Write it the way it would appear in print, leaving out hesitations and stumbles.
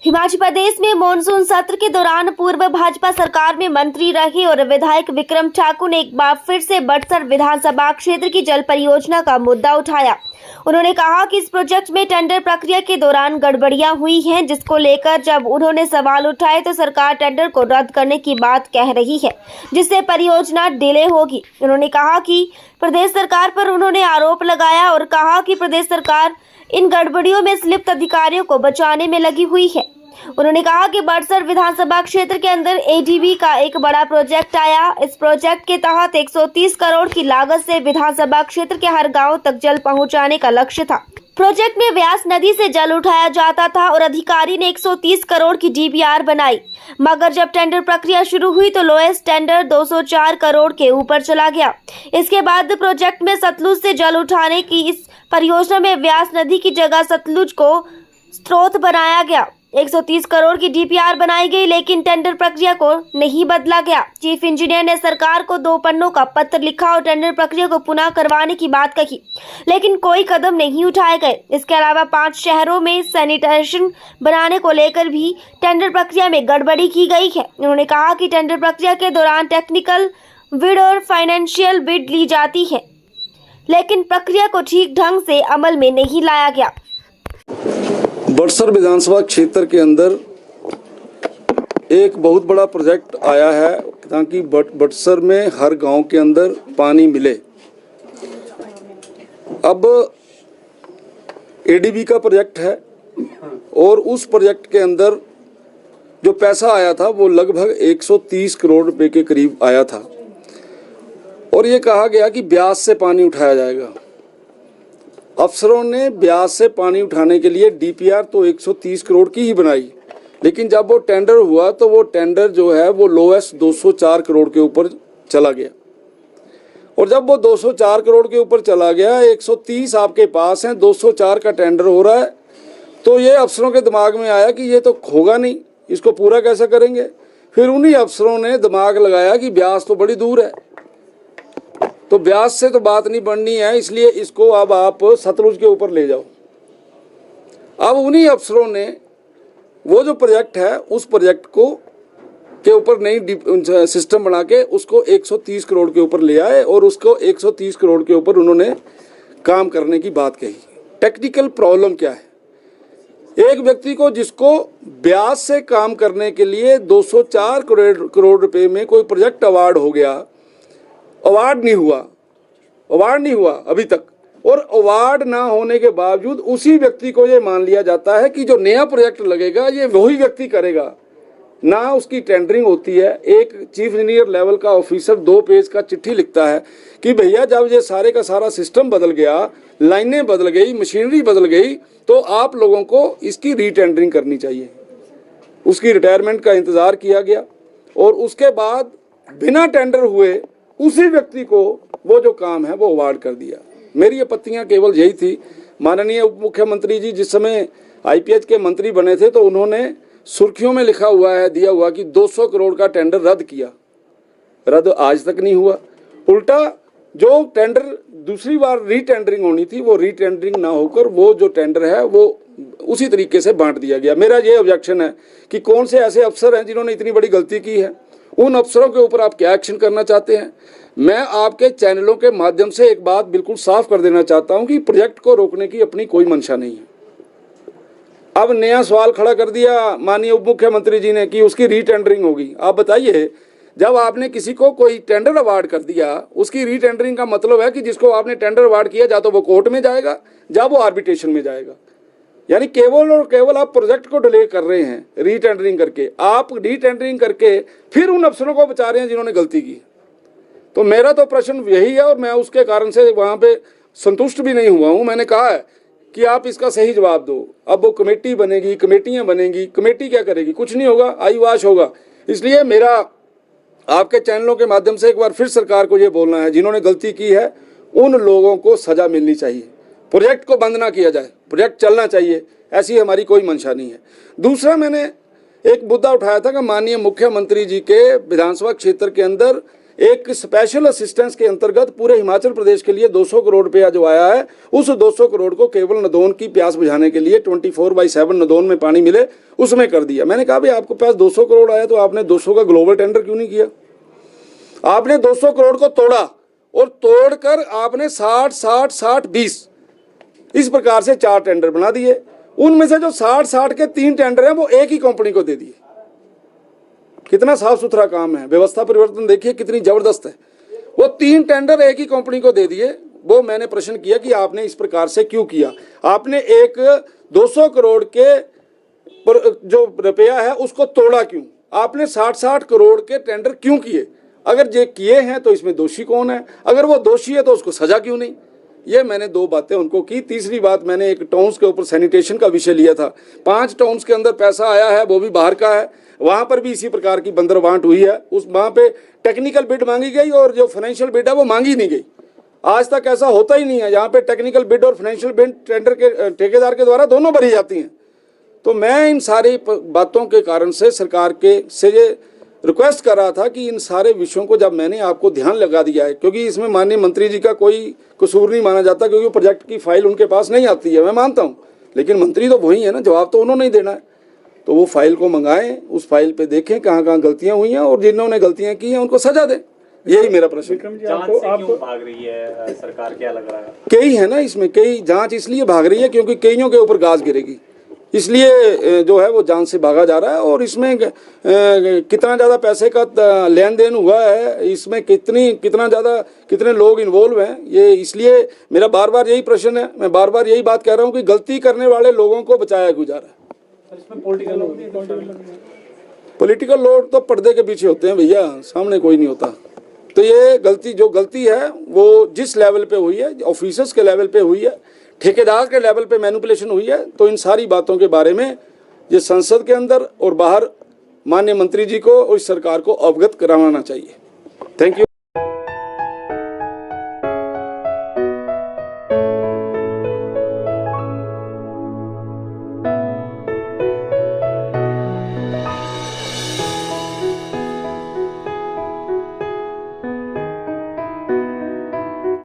हिमाचल प्रदेश में मॉनसून सत्र के दौरान पूर्व भाजपा सरकार में मंत्री रहे और विधायक विक्रम ठाकुर ने एक बार फिर से बड़सर विधानसभा क्षेत्र की जल परियोजना का मुद्दा उठाया। उन्होंने कहा कि इस प्रोजेक्ट में टेंडर प्रक्रिया के दौरान गड़बड़ियां हुई हैं, जिसको लेकर जब उन्होंने सवाल उठाए तो सरकार टेंडर को रद्द करने की बात कह रही है, जिससे परियोजना डिले होगी। उन्होंने कहा कि प्रदेश सरकार पर उन्होंने आरोप लगाया और कहा कि प्रदेश सरकार इन गड़बड़ियों में संलिप्त अधिकारियों को बचाने में लगी हुई है। उन्होंने कहा कि बड़सर विधानसभा क्षेत्र के अंदर एडीबी का एक बड़ा प्रोजेक्ट आया। इस प्रोजेक्ट के तहत 130 करोड़ की लागत से विधानसभा क्षेत्र के हर गांव तक जल पहुंचाने का लक्ष्य था। प्रोजेक्ट में व्यास नदी से जल उठाया जाता था और अधिकारी ने 130 करोड़ की डीपीआर बनाई, मगर जब टेंडर प्रक्रिया शुरू हुई तो लोएस्ट टेंडर 204 करोड़ के ऊपर चला गया। इसके बाद प्रोजेक्ट में सतलुज से जल उठाने की इस परियोजना में व्यास नदी की जगह सतलुज को स्रोत बनाया गया। 130 करोड़ की डीपीआर बनाई गई, लेकिन टेंडर प्रक्रिया को नहीं बदला गया। चीफ इंजीनियर ने सरकार को 2 पन्नों का पत्र लिखा और टेंडर प्रक्रिया को पुनः करवाने की बात कही, लेकिन कोई कदम नहीं उठाए गए। इसके अलावा 5 शहरों में सैनिटेशन बनाने को लेकर भी टेंडर प्रक्रिया में गड़बड़ी की गई है। उन्होंने कहा कि टेंडर प्रक्रिया के दौरान टेक्निकल बिड और फाइनेंशियल बिड ली जाती है, लेकिन प्रक्रिया को ठीक ढंग से अमल में नहीं लाया गया। बड़सर विधानसभा क्षेत्र के अंदर एक बहुत बड़ा प्रोजेक्ट आया है ताकि बड़सर में हर गांव के अंदर पानी मिले। अब एडीबी का प्रोजेक्ट है और उस प्रोजेक्ट के अंदर जो पैसा आया था वो लगभग 130 करोड़ रुपए के करीब आया था और ये कहा गया कि ब्यास से पानी उठाया जाएगा। अफसरों ने ब्यास से पानी उठाने के लिए डीपीआर तो 130 करोड़ की ही बनाई, लेकिन जब वो टेंडर हुआ तो वो टेंडर जो है वो लोएस्ट 204 करोड़ के ऊपर चला गया। और जब वो 204 करोड़ के ऊपर चला गया, 130 आपके पास हैं, 204 का टेंडर हो रहा है, तो ये अफसरों के दिमाग में आया कि ये तो होगा नहीं, इसको पूरा कैसे करेंगे। फिर उन्हीं अफसरों ने दिमाग लगाया कि ब्यास तो बड़ी दूर है, तो ब्यास से तो बात नहीं बननी है, इसलिए इसको अब आप सतलुज के ऊपर ले जाओ। अब उन्हीं अफसरों ने वो जो प्रोजेक्ट है उस प्रोजेक्ट को के ऊपर नई सिस्टम बना के उसको 130 करोड़ के ऊपर ले आए और उसको 130 करोड़ के ऊपर उन्होंने काम करने की बात कही। टेक्निकल प्रॉब्लम क्या है? एक व्यक्ति को जिसको ब्यास से काम करने के लिए 204 करोड़ रुपए में कोई प्रोजेक्ट अवार्ड हो गया, अवार्ड नहीं हुआ अभी तक, और अवार्ड ना होने के बावजूद उसी व्यक्ति को ये मान लिया जाता है कि जो नया प्रोजेक्ट लगेगा ये वही व्यक्ति करेगा। ना उसकी टेंडरिंग होती है। एक चीफ इंजीनियर लेवल का ऑफिसर 2 पेज का चिट्ठी लिखता है कि भैया जब ये सारे का सारा सिस्टम बदल गया, लाइनें बदल गई, मशीनरी बदल गई, तो आप लोगों को इसकी रीटेंडरिंग करनी चाहिए। उसकी रिटायरमेंट का इंतज़ार किया गया और उसके बाद बिना टेंडर हुए उसी व्यक्ति को वो जो काम है वो अवार्ड कर दिया। मेरी आपत्तियां केवल यही थी। माननीय उप मुख्यमंत्री जी जिस समय आईपीएच के मंत्री बने थे तो उन्होंने सुर्खियों में लिखा हुआ है, दिया हुआ कि 200 करोड़ का टेंडर रद्द किया। रद्द आज तक नहीं हुआ। उल्टा जो टेंडर दूसरी बार रीटेंडरिंग होनी थी वो रीटेंडरिंग ना होकर वो जो टेंडर है वो उसी तरीके से बांट दिया गया। मेरा ये ऑब्जेक्शन है कि कौन से ऐसे अफसर हैं जिन्होंने इतनी बड़ी गलती की है, उन अफसरों के ऊपर आप क्या एक्शन करना चाहते हैं। मैं आपके चैनलों के माध्यम से एक बात बिल्कुल साफ कर देना चाहता हूं कि प्रोजेक्ट को रोकने की अपनी कोई मंशा नहीं है। अब नया सवाल खड़ा कर दिया माननीय उप मुख्यमंत्री जी ने कि उसकी रीटेंडरिंग होगी। आप बताइए, जब आपने किसी को कोई टेंडर अवार्ड कर दिया, उसकी रीटेंडरिंग का मतलब है कि जिसको आपने टेंडर अवार्ड किया जा तो वो कोर्ट में जाएगा, या वो आर्बिट्रेशन में जाएगा। यानी केवल और केवल आप प्रोजेक्ट को डिले कर रहे हैं रीटेंडरिंग करके। आप रीटेंडरिंग करके फिर उन अफसरों को बचा रहे हैं जिन्होंने गलती की। तो मेरा तो प्रश्न यही है और मैं उसके कारण से वहाँ पे संतुष्ट भी नहीं हुआ हूँ। मैंने कहा है कि आप इसका सही जवाब दो। अब वो कमेटी बनेगी, कमेटियाँ बनेंगी, कमेटी क्या करेगी? कुछ नहीं होगा, आई वाश होगा। इसलिए मेरा आपके चैनलों के माध्यम से एक बार फिर सरकार को ये बोलना है, जिन्होंने गलती की है उन लोगों को सजा मिलनी चाहिए। प्रोजेक्ट को बंद ना किया जाए, प्रोजेक्ट चलना चाहिए, ऐसी हमारी कोई मंशा नहीं है। दूसरा, मैंने एक मुद्दा उठाया था कि माननीय मुख्यमंत्री जी के विधानसभा क्षेत्र के अंदर एक स्पेशल असिस्टेंस के अंतर्गत पूरे हिमाचल प्रदेश के लिए 200 करोड़ रुपया जो आया है, उस 200 करोड़ को केवल नदौन की प्यास बुझाने के लिए 24/7 नदौन में पानी मिले उसमें कर दिया। मैंने कहा भाई आपके पास 200 करोड़ आया तो आपने 200 का ग्लोबल टेंडर क्यों नहीं किया? आपने 200 करोड़ को तोड़ा और तोड़कर आपने 60-60-60-20 इस प्रकार से 4 टेंडर बना दिए। उनमें से जो 60-60 के 3 टेंडर हैं वो एक ही कंपनी को दे दिए। कितना साफ सुथरा काम है, व्यवस्था परिवर्तन देखिए कितनी जबरदस्त है। वो 3 टेंडर एक ही कंपनी को दे दिए। वो मैंने प्रश्न किया कि आपने इस प्रकार से क्यों किया? आपने एक 200 करोड़ के जो रुपया है उसको तोड़ा क्यों? आपने 60-60 करोड़ के टेंडर क्यों किए? अगर ये किए हैं तो इसमें दोषी कौन है? अगर वो दोषी है तो उसको सजा क्यों नहीं? ये मैंने 2 बातें उनको की। तीसरी बात, मैंने एक टाउन्स के ऊपर सैनिटेशन का विषय लिया था। 5 टाउन्स के अंदर पैसा आया है, वो भी बाहर का है, वहां पर भी इसी प्रकार की बंदरबांट हुई है। उस वहां पे टेक्निकल बिड मांगी गई और जो फाइनेंशियल बिड है वो मांगी नहीं गई। आज तक ऐसा होता ही नहीं है, यहाँ पे टेक्निकल बिड और फाइनेंशियल बिड टेंडर के ठेकेदार के द्वारा दोनों भरी जाती हैं। तो मैं इन सारी बातों के कारण से सरकार के से ये रिक्वेस्ट कर रहा था कि इन सारे विषयों को जब मैंने आपको ध्यान लगा दिया है, क्योंकि इसमें माननीय मंत्री जी का कोई कसूर नहीं माना जाता, क्योंकि प्रोजेक्ट की फाइल उनके पास नहीं आती है, मैं मानता हूँ, लेकिन मंत्री तो वही है ना, जवाब तो उन्होंने ही देना है। तो वो फाइल को मंगाएं, उस फाइल पे देखें कहाँ कहाँ गलतियां हुई हैं और जिन्होंने गलतियां की हैं उनको सजा दें। यही मेरा प्रश्न। जांच से क्यों भाग रही है सरकार, क्या लग रहा है? कई है ना इसमें, कई जांच इसलिए भाग रही है क्योंकि कईयों के ऊपर गाज गिरेगी, इसलिए जो है वो जांच से भागा जा रहा है। और इसमें कितना ज़्यादा पैसे का लेन देन हुआ है, इसमें कितने लोग इन्वॉल्व हैं, ये इसलिए मेरा बार बार यही प्रश्न है। मैं बार बार यही बात कह रहा हूँ कि गलती करने वाले लोगों को बचाया क्यों जा रहा है? पॉलिटिकल लोग तो पर्दे के पीछे होते हैं भैया, सामने कोई नहीं होता। तो ये गलती है वो जिस लेवल पे हुई है, ऑफिसर्स के लेवल पे हुई है, ठेकेदार के लेवल पे मैनिपुलेशन हुई है। तो इन सारी बातों के बारे में ये संसद के अंदर और बाहर माननीय मंत्री जी को और इस सरकार को अवगत कराना चाहिए। Thank you.